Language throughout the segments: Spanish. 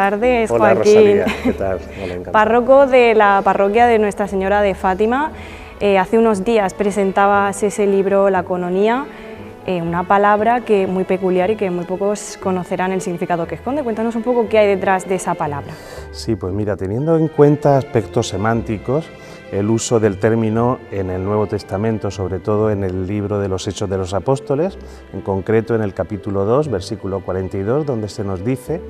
tardes, Hola, Joaquín. Rosalía, ¿qué tal? Hola, encantado. Párroco de la parroquia de Nuestra Señora de Fátima. Hace unos días presentabas ese libro, La Coinonía, una palabra que muy peculiar y que muy pocos conocerán el significado que esconde. Cuéntanos un poco qué hay detrás de esa palabra. Sí, pues mira, teniendo en cuenta aspectos semánticos, el uso del término en el Nuevo Testamento, sobre todo en el libro de los Hechos de los Apóstoles, en concreto en el capítulo 2, versículo 42, donde se nos dice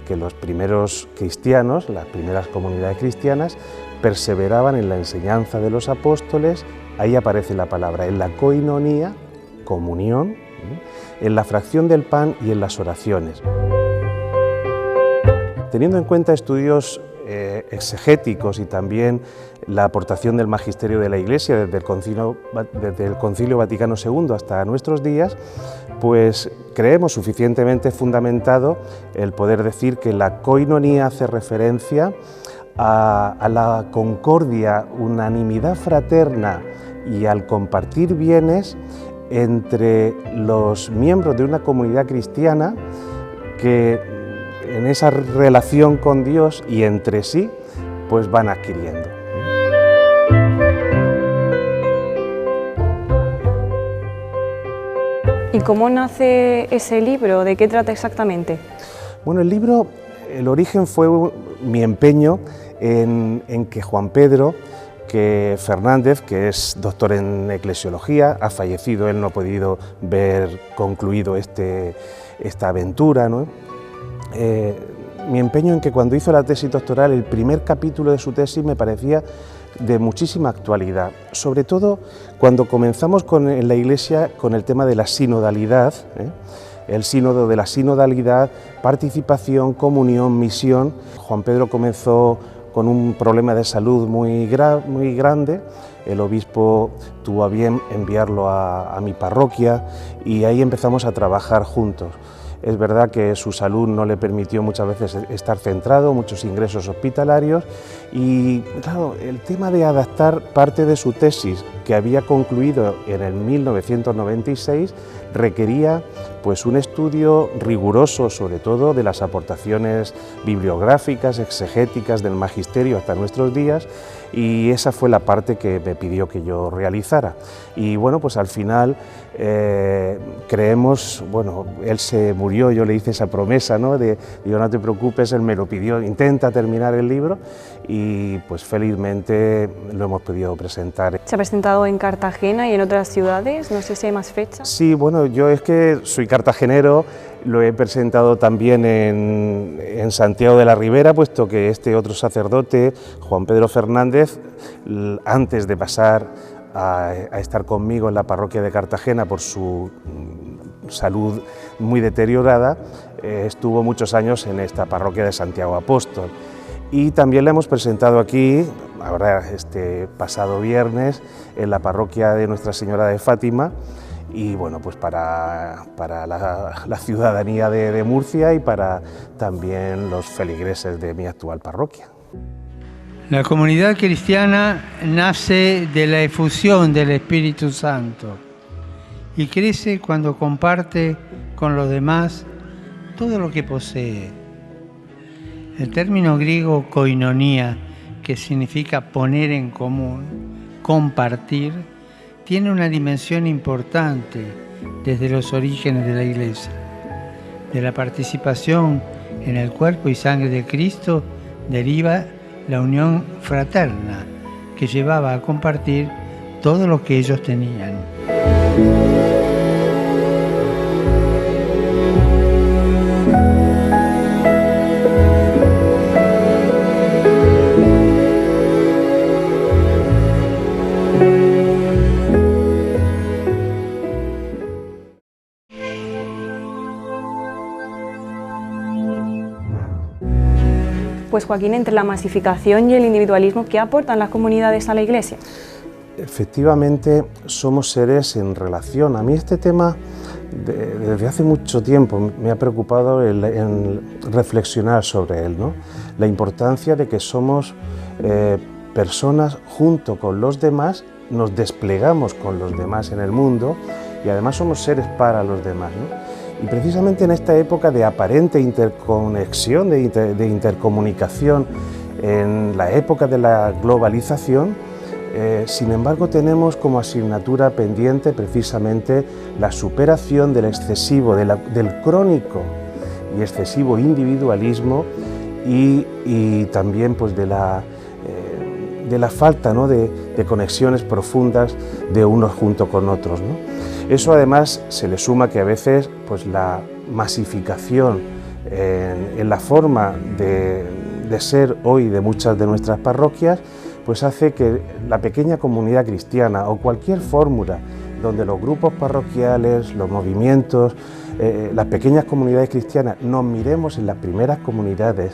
que los primeros cristianos, las primeras comunidades cristianas, perseveraban en la enseñanza de los apóstoles. Ahí aparece la palabra, en la coinonía, comunión, en la fracción del pan y en las oraciones. Teniendo en cuenta estudios exegéticos y también la aportación del magisterio de la Iglesia desde el Concilio Vaticano II hasta nuestros días, pues creemos suficientemente fundamentado el poder decir que la coinonía hace referencia a la concordia, unanimidad fraterna y al compartir bienes entre los miembros de una comunidad cristiana que en esa relación con Dios y entre sí, pues van adquiriendo. ¿Y cómo nace ese libro? ¿De qué trata exactamente? Bueno, el libro, el origen fue mi empeño en que Juan Pedro Fernández, que es doctor en eclesiología, ha fallecido, él no ha podido ver concluido esta aventura, ¿no? Mi empeño en que cuando hizo la tesis doctoral, el primer capítulo de su tesis me parecía de muchísima actualidad, sobre todo cuando comenzamos en la Iglesia con el tema de la sinodalidad, el sínodo de la sinodalidad, participación, comunión, misión. Juan Pedro comenzó con un problema de salud muy grande, el obispo tuvo a bien enviarlo a mi parroquia y ahí empezamos a trabajar juntos. Es verdad que su salud no le permitió muchas veces estar centrado, muchos ingresos hospitalarios y claro, el tema de adaptar parte de su tesis que había concluido en el 1996 requería pues un estudio riguroso, sobre todo de las aportaciones bibliográficas, exegéticas del magisterio hasta nuestros días, y esa fue la parte que me pidió que yo realizara. Y bueno, pues al final creemos, bueno, él se murió, yo le hice esa promesa, ¿no? Digo, no te preocupes, él me lo pidió, intenta terminar el libro, y pues felizmente lo hemos podido presentar. ¿Se ha presentado en Cartagena y en otras ciudades? No sé si hay más fechas. Sí, bueno, yo es que soy cartagenero, lo he presentado también en Santiago de la Ribera, puesto que este otro sacerdote, Juan Pedro Fernández, antes de pasar a estar conmigo en la parroquia de Cartagena por su salud muy deteriorada, estuvo muchos años en esta parroquia de Santiago Apóstol. Y también la hemos presentado aquí, ahora este pasado viernes, en la parroquia de Nuestra Señora de Fátima, y bueno, pues para la ciudadanía de Murcia y para también los feligreses de mi actual parroquia. La comunidad cristiana nace de la efusión del Espíritu Santo y crece cuando comparte con los demás todo lo que posee. El término griego koinonía, que significa poner en común, compartir, tiene una dimensión importante desde los orígenes de la Iglesia. De la participación en el cuerpo y sangre de Cristo deriva la unión fraterna que llevaba a compartir todo lo que ellos tenían. Pues Joaquín, entre la masificación y el individualismo, ¿qué aportan las comunidades a la Iglesia? Efectivamente, somos seres en relación. A mí este tema, desde hace mucho tiempo, me ha preocupado en reflexionar sobre él, ¿no? La importancia de que somos personas junto con los demás, nos desplegamos con los demás en el mundo y además somos seres para los demás, ¿no? Y precisamente en esta época de aparente interconexión, de intercomunicación, en la época de la globalización, sin embargo tenemos como asignatura pendiente precisamente la superación del excesivo, del crónico y excesivo individualismo y también pues de la falta, ¿no?, de conexiones profundas de unos junto con otros, ¿no? Eso además se le suma que a veces pues la masificación en la forma de ser hoy de muchas de nuestras parroquias pues hace que la pequeña comunidad cristiana o cualquier fórmula donde los grupos parroquiales, los movimientos, las pequeñas comunidades cristianas nos miremos en las primeras comunidades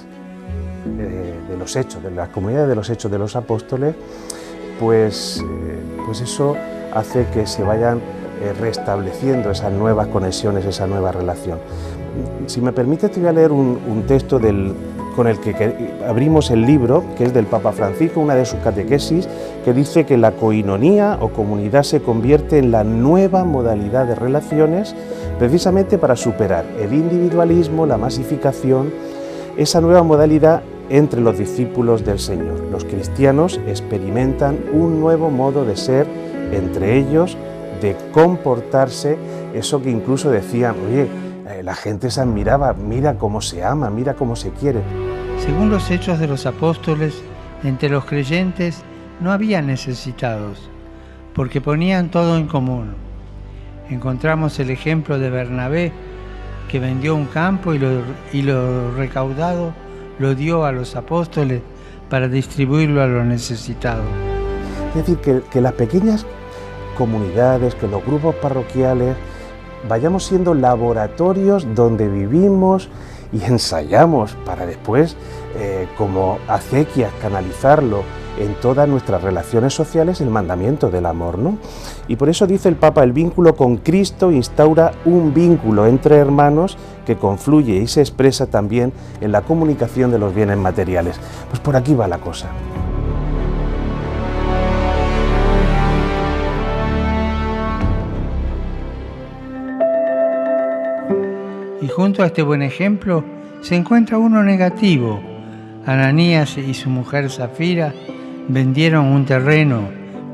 de los hechos, de las comunidades de los hechos de los apóstoles, pues eso hace que se vayan restableciendo esas nuevas conexiones, esa nueva relación. Si me permite, te voy a leer un texto con el que abrimos el libro, que es del Papa Francisco, una de sus catequesis, que dice que la coinonía o comunidad se convierte en la nueva modalidad de relaciones precisamente para superar el individualismo, la masificación, esa nueva modalidad entre los discípulos del Señor. Los cristianos experimentan un nuevo modo de ser entre ellos, de comportarse, eso que incluso decían, oye, la gente se admiraba, mira cómo se ama, mira cómo se quiere. Según los Hechos de los Apóstoles, entre los creyentes no había necesitados, porque ponían todo en común. Encontramos el ejemplo de Bernabé, que vendió un campo y lo recaudado lo dio a los apóstoles para distribuirlo a los necesitados. Es decir, que las pequeñas comunidades, que los grupos parroquiales vayamos siendo laboratorios donde vivimos y ensayamos para después, como acequias, canalizarlo en todas nuestras relaciones sociales, el mandamiento del amor, ¿no? Y por eso dice el Papa, el vínculo con Cristo instaura un vínculo entre hermanos que confluye y se expresa también en la comunicación de los bienes materiales. Pues por aquí va la cosa. Y junto a este buen ejemplo se encuentra uno negativo. Ananías y su mujer Zafira vendieron un terreno,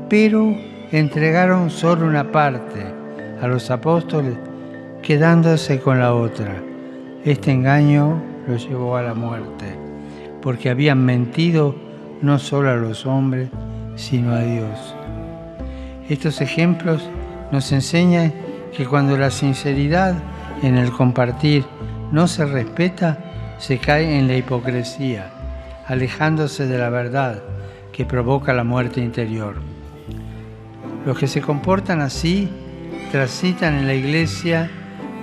pero entregaron solo una parte a los apóstoles, quedándose con la otra. Este engaño los llevó a la muerte, porque habían mentido no solo a los hombres, sino a Dios. Estos ejemplos nos enseñan que cuando la sinceridad en el compartir no se respeta, se cae en la hipocresía, alejándose de la verdad que provoca la muerte interior. Los que se comportan así transitan en la iglesia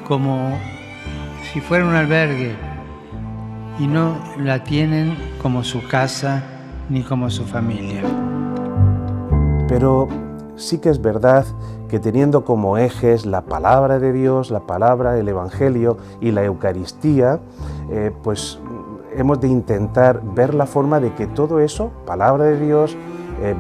como si fuera un albergue y no la tienen como su casa ni como su familia. Pero sí que es verdad que teniendo como ejes la palabra de Dios, la palabra, el Evangelio y la Eucaristía, pues hemos de intentar ver la forma de que todo eso, palabra de Dios,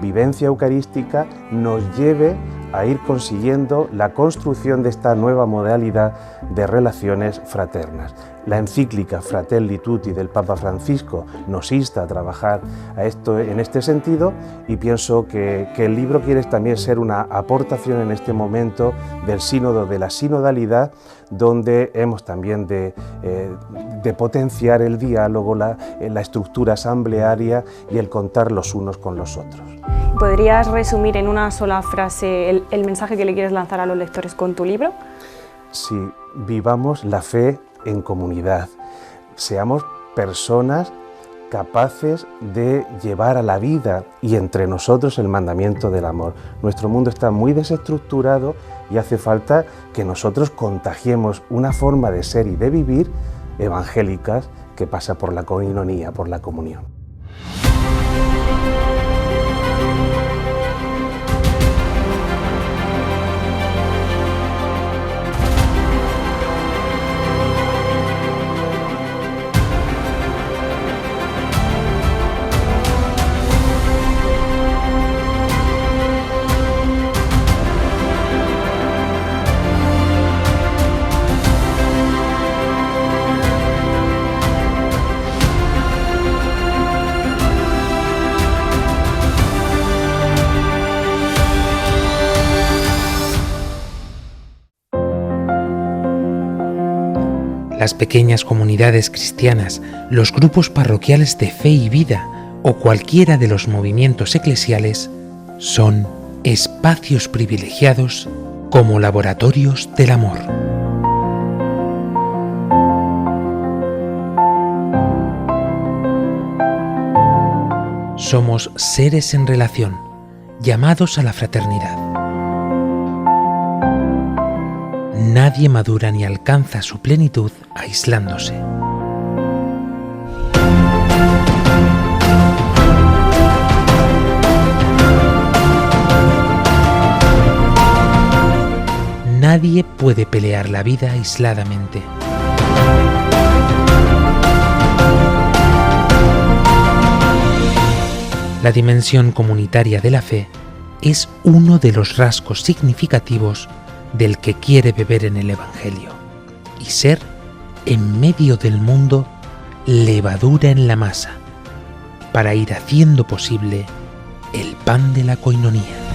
vivencia eucarística, nos lleve a ir consiguiendo la construcción de esta nueva modalidad de relaciones fraternas. La encíclica Fratelli Tutti del Papa Francisco nos insta a trabajar en este sentido y pienso que el libro quiere también ser una aportación en este momento del sínodo, de la sinodalidad, donde hemos también de potenciar el diálogo, la estructura asamblearia y el contar los unos con los otros. ¿Podrías resumir en una sola frase el mensaje que le quieres lanzar a los lectores con tu libro? Sí, vivamos la fe en comunidad, seamos personas capaces de llevar a la vida y entre nosotros el mandamiento del amor. Nuestro mundo está muy desestructurado y hace falta que nosotros contagiemos una forma de ser y de vivir evangélicas que pasa por la coinonía, por la comunión. Las pequeñas comunidades cristianas, los grupos parroquiales de fe y vida o cualquiera de los movimientos eclesiales son espacios privilegiados como laboratorios del amor. Somos seres en relación, llamados a la fraternidad. Nadie madura ni alcanza su plenitud aislándose. Nadie puede pelear la vida aisladamente. La dimensión comunitaria de la fe es uno de los rasgos significativos del que quiere beber en el Evangelio y ser, en medio del mundo, levadura en la masa, para ir haciendo posible el pan de la coinonía.